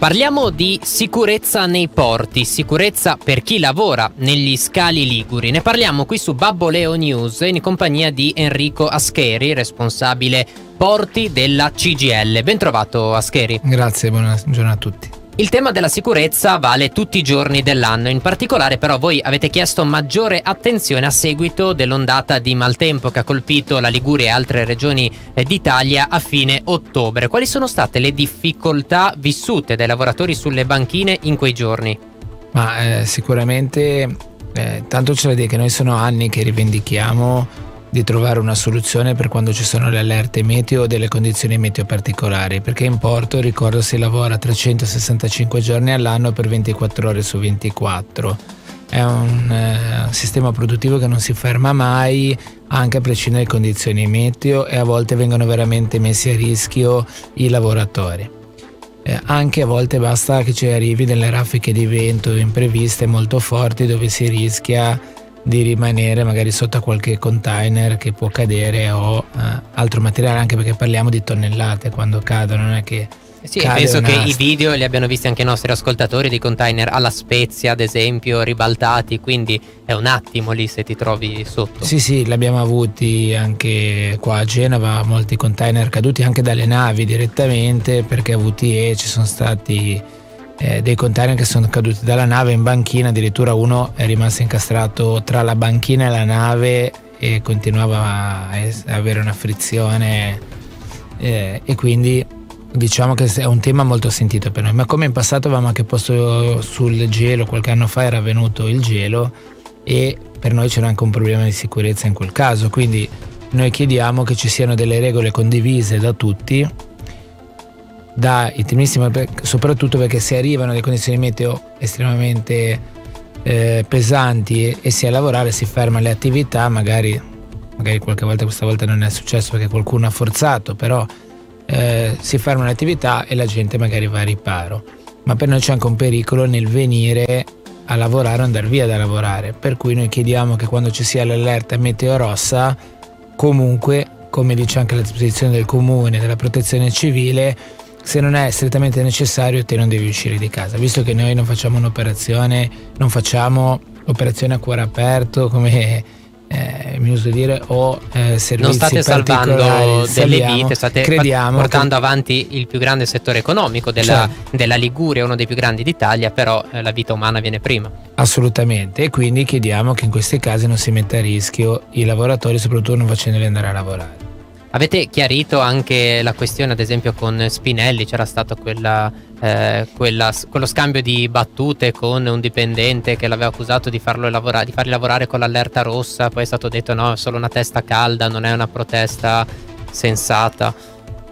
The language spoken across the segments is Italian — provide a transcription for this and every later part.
Parliamo di sicurezza nei porti, sicurezza per chi lavora negli scali liguri. Ne parliamo qui su Babbo Leo News in compagnia di Enrico Ascheri, responsabile porti della CGIL. Ben trovato Ascheri. Grazie, buongiorno a tutti. Il tema della sicurezza vale tutti i giorni dell'anno, in particolare però voi avete chiesto maggiore attenzione a seguito dell'ondata di maltempo che ha colpito la Liguria e altre regioni d'Italia a fine ottobre. Quali sono state le difficoltà vissute dai lavoratori sulle banchine in quei giorni? Sicuramente tanto c'è da dire che noi sono anni che rivendichiamo di trovare una soluzione per quando ci sono le allerte meteo o delle condizioni meteo particolari, perché in porto, ricordo, si lavora 365 giorni all'anno per 24 ore su 24. È un sistema produttivo che non si ferma mai, anche a prescindere dalle condizioni meteo, e a volte vengono veramente messi a rischio i lavoratori. Anche a volte basta che ci arrivi delle raffiche di vento impreviste molto forti, dove si rischia di rimanere magari sotto a qualche container che può cadere o altro materiale, anche perché parliamo di tonnellate quando cadono, non è che sì, penso che i video li abbiano visti anche i nostri ascoltatori di container alla Spezia ad esempio ribaltati, quindi è un attimo lì se ti trovi sotto. Sì, l'abbiamo avuti anche qua a Genova, molti container caduti anche dalle navi direttamente, perché a VTE ci sono stati dei container che sono caduti dalla nave in banchina, addirittura uno è rimasto incastrato tra la banchina e la nave e continuava a avere una frizione, e quindi diciamo che è un tema molto sentito per noi, ma come in passato avevamo anche posto sul gelo, qualche anno fa era venuto il gelo e per noi c'era anche un problema di sicurezza in quel caso, quindi noi chiediamo che ci siano delle regole condivise da tutti, dai tennissimi, soprattutto perché se arrivano delle condizioni meteo estremamente pesanti e si è a lavorare, si fermano le attività, magari qualche volta, questa volta non è successo perché qualcuno ha forzato, però si fermano le attività e la gente magari va a riparo, ma per noi c'è anche un pericolo nel venire a lavorare o andare via da lavorare, per cui noi chiediamo che quando ci sia l'allerta meteo rossa, comunque, come dice anche la disposizione del comune, della protezione civile, se non è strettamente necessario te non devi uscire di casa, visto che noi non facciamo operazioni a cuore aperto come mi uso dire, o servizi non state salvando delle vite, state portando avanti il più grande settore economico della Liguria, uno dei più grandi d'Italia, però la vita umana viene prima. Assolutamente, e quindi chiediamo che in questi casi non si metta a rischio i lavoratori, soprattutto non facendoli andare a lavorare. Avete chiarito anche la questione ad esempio con Spinelli, c'era stato quello scambio di battute con un dipendente che l'aveva accusato di farli lavorare con l'allerta rossa, poi è stato detto no, è solo una testa calda, non è una protesta sensata.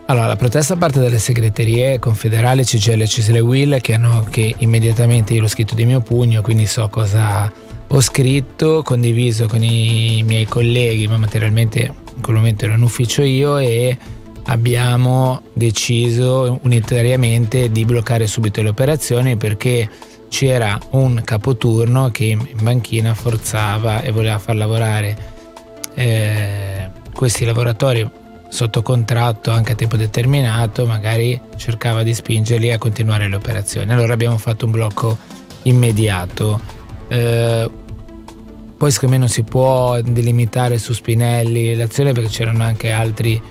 Allora, la protesta parte dalle segreterie confederali CGIL e CISL e UIL che immediatamente io l'ho scritto di mio pugno, quindi so cosa ho scritto, condiviso con i miei colleghi, ma materialmente in quel momento ero in ufficio io, e abbiamo deciso unitariamente di bloccare subito le operazioni perché c'era un capoturno che in banchina forzava e voleva far lavorare questi lavoratori sotto contratto anche a tempo determinato, magari cercava di spingerli a continuare le operazioni. Allora abbiamo fatto un blocco immediato. Poi secondo me non si può delimitare su Spinelli l'azione, perché c'erano anche altri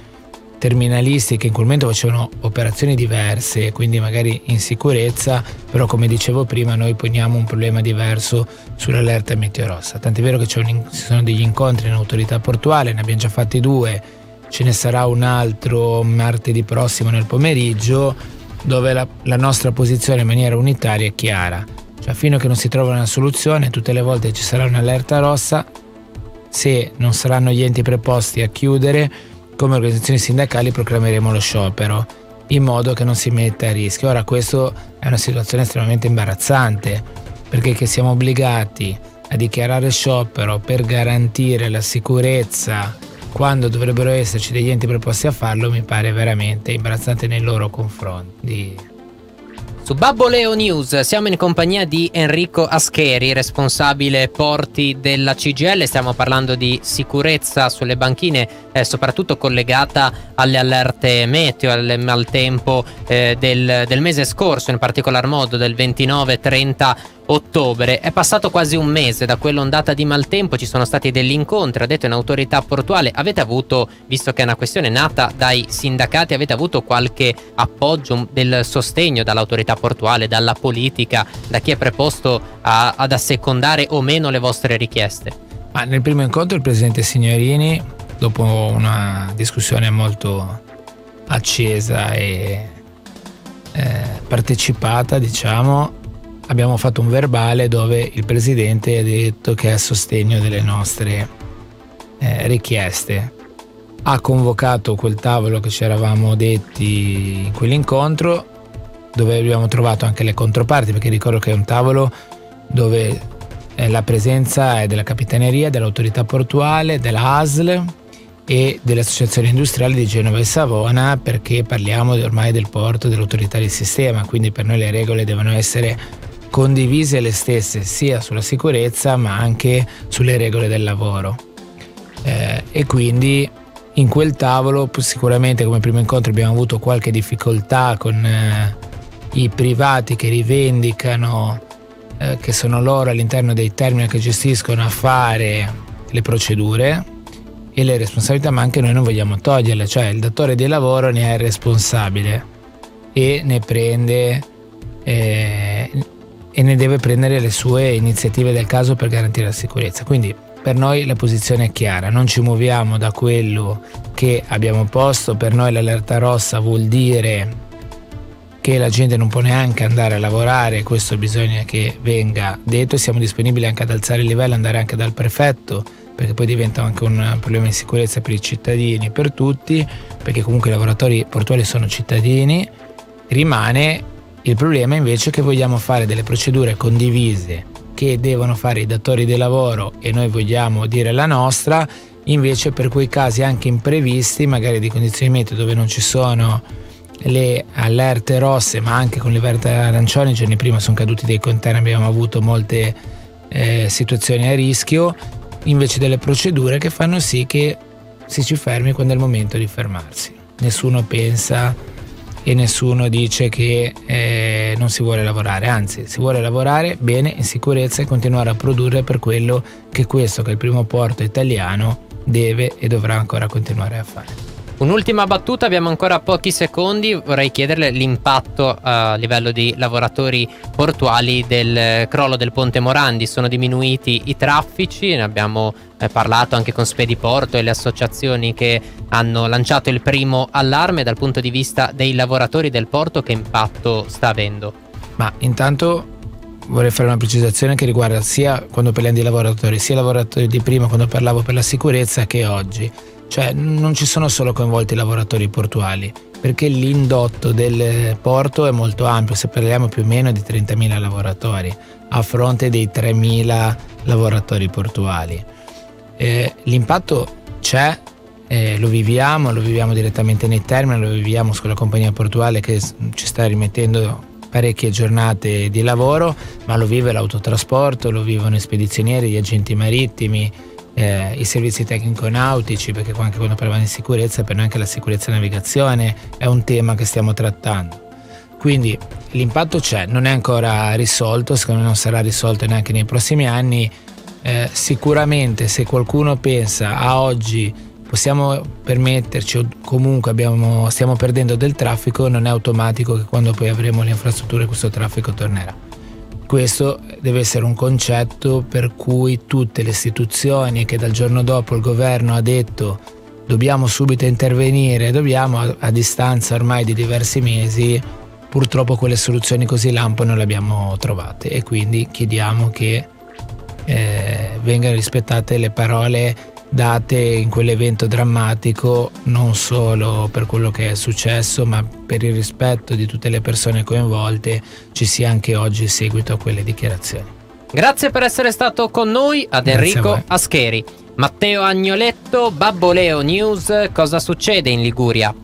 terminalisti che in quel momento facevano operazioni diverse, quindi magari in sicurezza, però come dicevo prima noi poniamo un problema diverso sull'allerta meteo rossa, tant'è vero che ci sono degli incontri in autorità portuale, ne abbiamo già fatti 2, ce ne sarà un altro martedì prossimo nel pomeriggio, dove la nostra posizione in maniera unitaria è chiara. Cioè, fino a che non si trova una soluzione, tutte le volte ci sarà un'allerta rossa, se non saranno gli enti preposti a chiudere, come organizzazioni sindacali proclameremo lo sciopero, in modo che non si metta a rischio. Ora, questo è una situazione estremamente imbarazzante, perché che siamo obbligati a dichiarare sciopero per garantire la sicurezza quando dovrebbero esserci degli enti preposti a farlo, mi pare veramente imbarazzante nei loro confronti. Su Babboleo News siamo in compagnia di Enrico Ascheri, responsabile porti della CGIL. Stiamo parlando di sicurezza sulle banchine, soprattutto collegata alle allerte meteo, al maltempo del mese scorso, in particolar modo del 29-30 ottobre. È passato quasi un mese da quell'ondata di maltempo, ci sono stati degli incontri, ha detto in autorità portuale. Avete avuto, visto che è una questione nata dai sindacati, avete avuto qualche appoggio, del sostegno dall'autorità portuale, dalla politica, da chi è preposto ad assecondare o meno le vostre richieste? Ma nel primo incontro il presidente Signorini, dopo una discussione molto accesa e partecipata, diciamo, abbiamo fatto un verbale dove il presidente ha detto che è a sostegno delle nostre richieste. Ha convocato quel tavolo che ci eravamo detti in quell'incontro, dove abbiamo trovato anche le controparti, perché ricordo che è un tavolo dove la presenza è della Capitaneria, dell'autorità portuale, della ASL e delle associazioni industriali di Genova e Savona, perché parliamo ormai del porto, dell'autorità del sistema, quindi per noi le regole devono essere condivise le stesse, sia sulla sicurezza ma anche sulle regole del lavoro. E quindi in quel tavolo sicuramente come primo incontro abbiamo avuto qualche difficoltà con i privati che rivendicano che sono loro all'interno dei termini che gestiscono a fare le procedure e le responsabilità, ma anche noi non vogliamo toglierle, cioè il datore di lavoro ne è responsabile e ne prende e ne deve prendere le sue iniziative del caso per garantire la sicurezza. Quindi per noi la posizione è chiara, non ci muoviamo da quello che abbiamo posto. Per noi l'allerta rossa vuol dire che la gente non può neanche andare a lavorare, questo bisogna che venga detto, e siamo disponibili anche ad alzare il livello, andare anche dal prefetto, perché poi diventa anche un problema di sicurezza per i cittadini, per tutti, perché comunque i lavoratori portuali sono cittadini. Rimane il problema invece che vogliamo fare delle procedure condivise che devono fare i datori di lavoro e noi vogliamo dire la nostra, invece per quei casi anche imprevisti, magari di condizioni meteo dove non ci sono le allerte rosse ma anche con le allerte arancioni. I giorni prima sono caduti dei container, abbiamo avuto molte situazioni a rischio, invece delle procedure che fanno sì che si ci fermi quando è il momento di fermarsi. Nessuno pensa e nessuno dice che non si vuole lavorare, anzi si vuole lavorare bene in sicurezza e continuare a produrre per quello che questo, che è il primo porto italiano, deve e dovrà ancora continuare a fare. Un'ultima battuta, abbiamo ancora pochi secondi, vorrei chiederle l'impatto a livello di lavoratori portuali del crollo del ponte Morandi. Sono diminuiti i traffici, ne abbiamo parlato anche con Spediporto e le associazioni che hanno lanciato il primo allarme. Dal punto di vista dei lavoratori del porto, che impatto sta avendo? Ma intanto vorrei fare una precisazione che riguarda sia quando parliamo di lavoratori, sia i lavoratori di prima quando parlavo per la sicurezza che oggi. Cioè non ci sono solo coinvolti i lavoratori portuali, perché l'indotto del porto è molto ampio, se parliamo più o meno di 30.000 lavoratori a fronte dei 3.000 lavoratori portuali. L'impatto c'è, lo viviamo direttamente nei terminal, lo viviamo con la compagnia portuale che ci sta rimettendo parecchie giornate di lavoro, ma lo vive l'autotrasporto, lo vivono i spedizionieri, gli agenti marittimi, i servizi tecnico-nautici, perché anche quando parliamo di sicurezza, per noi anche la sicurezza navigazione è un tema che stiamo trattando. Quindi l'impatto c'è, non è ancora risolto, secondo me non sarà risolto neanche nei prossimi anni. Sicuramente se qualcuno pensa a oggi possiamo permetterci o comunque stiamo perdendo del traffico, non è automatico che quando poi avremo le infrastrutture questo traffico tornerà. Questo deve essere un concetto per cui tutte le istituzioni che dal giorno dopo il governo ha detto dobbiamo subito intervenire, a distanza ormai di diversi mesi, purtroppo quelle soluzioni così lampo non le abbiamo trovate, e quindi chiediamo che vengano rispettate le parole date in quell'evento drammatico, non solo per quello che è successo, ma per il rispetto di tutte le persone coinvolte, ci sia anche oggi seguito a quelle dichiarazioni. Grazie per essere stato con noi, ad Enrico Ascheri. Matteo Agnoletto, Babboleo News. Cosa succede in Liguria?